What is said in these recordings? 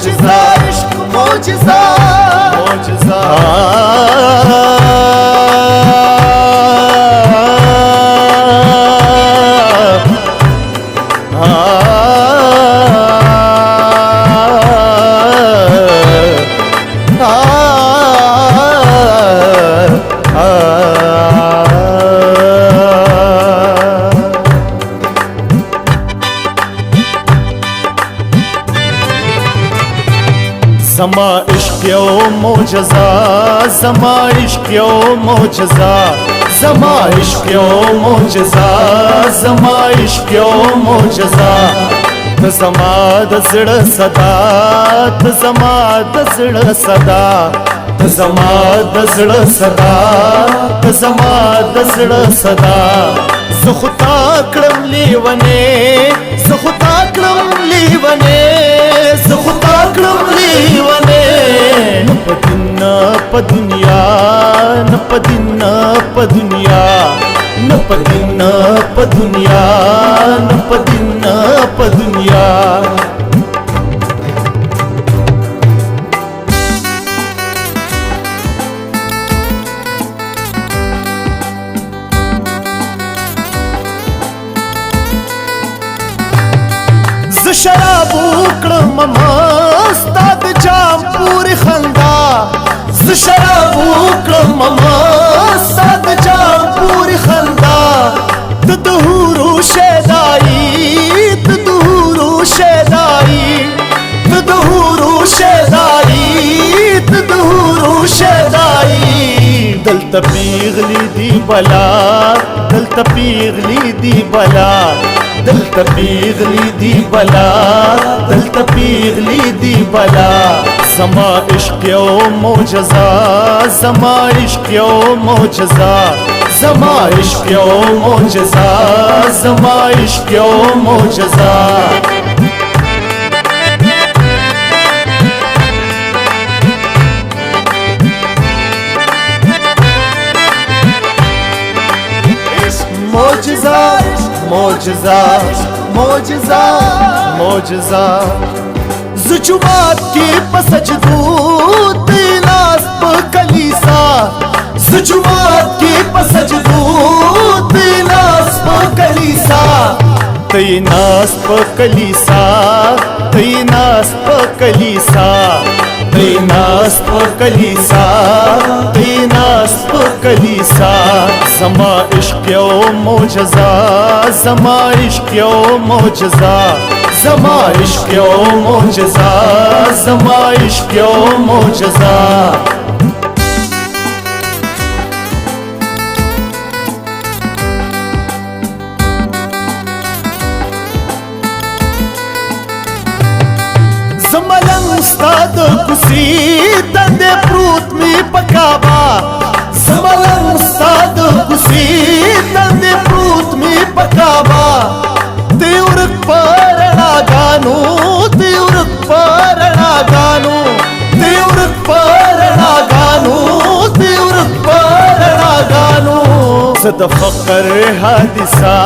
معجزہ عشق معجزہ معجزہ زما عشق یو معجزہ زما عشق یو معجزہ زما عشق یو معجزہ زما عشق یو معجزہ ته زما د زړه صدا ته زما د زړه صدا ته زما د زړه صدا ته زما د زړه صدا زه خو تا کړم لیونې زه خو تا کړم لیونې زه خو تا کړم لیونې نه په دین نه په دنیا نه په دین نه په دنیا نه په دین نه په دنیا نه په دین نه په دنیا ز شراب وکړم مستا د جام پورې خندا ز شراب وکړم مستا د جام پورې خندا د دهورو شیدایي د دهورو شیدایي د دهورو شیدایي د دهورو شیدایي دلته پیغلی دی بلا دلته پیغلی دی بلا دلته پیغلی دی بلا دلته پیغلی دی بلا زما عشق یو معجزہ زما عشق یو معجزہ زما عشق یو معجزہ زما عشق یو معجزہ معجزہ معجزہ معجزہ معجزہ زجوات کی پسجدو تیناس پا کلیسا زجوات کی پسجدو تیناس پا کلیسا تیناس پا کلیسا تیناس پا کلیسا تیناس پا کلیسا تیناس پا کلیسا زما عشق یو معجزہ زما عشق یو معجزہ زما عشق یو معجزہ زما عشق یو معجزہ زملنگ استاد کسی دندے پروت می پکابا زملنگ استاد کسی دندے پروت می پکابا تیورک پرنا گانو تیورک پرنا گانو تیورک پرنا گانو تیورک پرنا گانو زد فقر حادثہ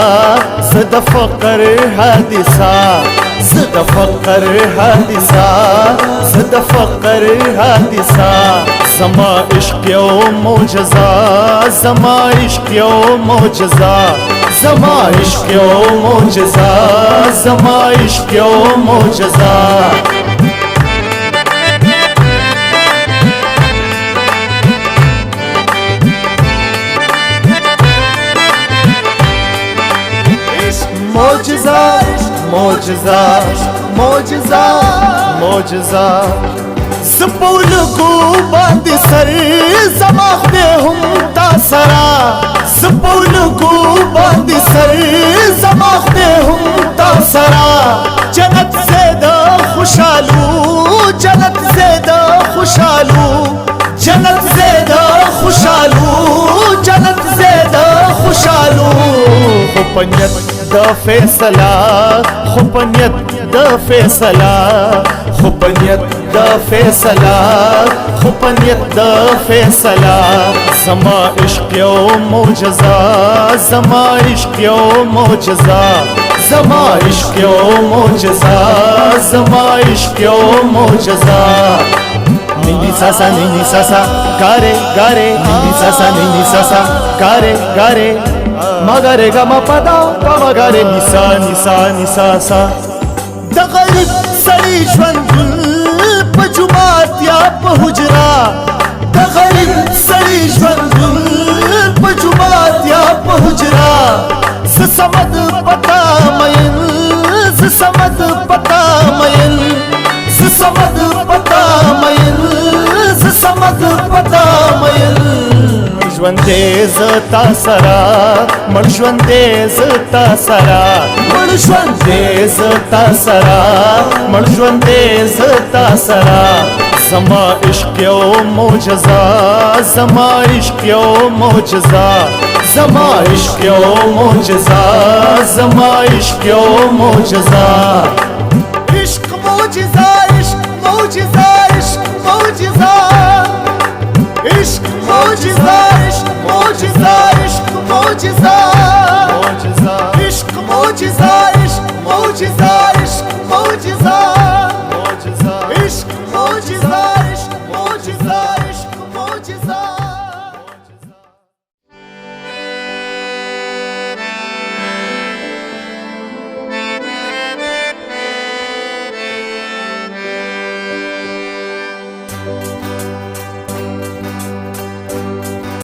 زد فقر حادثہ زد فقر حادثہ زد فقر حادثہ زما عشق یو معجزہ زما عشق یو معجزہ زما عشق یو معجزہ زما عشق یو معجزہ معجزہ معجزہ معجزہ معجزہ سپولکو باندې سر زما خدای هم تا سرا سپولکو باندې سر زما خدای هم تا سرا جنت زیده خوشالو جنت زیده خوشالو جنت زیده خوشالو جنت زیده خوشالو خو پنیت د فیصله خو پنیت د فیصله خو پنیت د فیصله خو پنیت د فیصله زما عشق یو معجزہ زما عشق یو معجزہ زما عشق یو معجزه زما عشق یو معجزه Nini sasa gare gare Nini sasa gare gare Magare gama pada gama gare nisa sa د غریب سړي ژوند ګل په جومات یا په حجره د غریب سړي ژوند ګل په جومات یا په حجره زه صمد پتا مین زه صمد پتا مین زه صمد پتا مین زه صمد پتا مین ژوند دې زتا سرا مړ ژوند دې زتا سرا مړ ژوند دې زتا سرا مړ ژوند دې زتا سرا زما عشق یو معجزه زما عشق یو معجزه زما عشق یو معجزه زما عشق یو معجزه عشق معجزه عشق معجزه عشق معجزه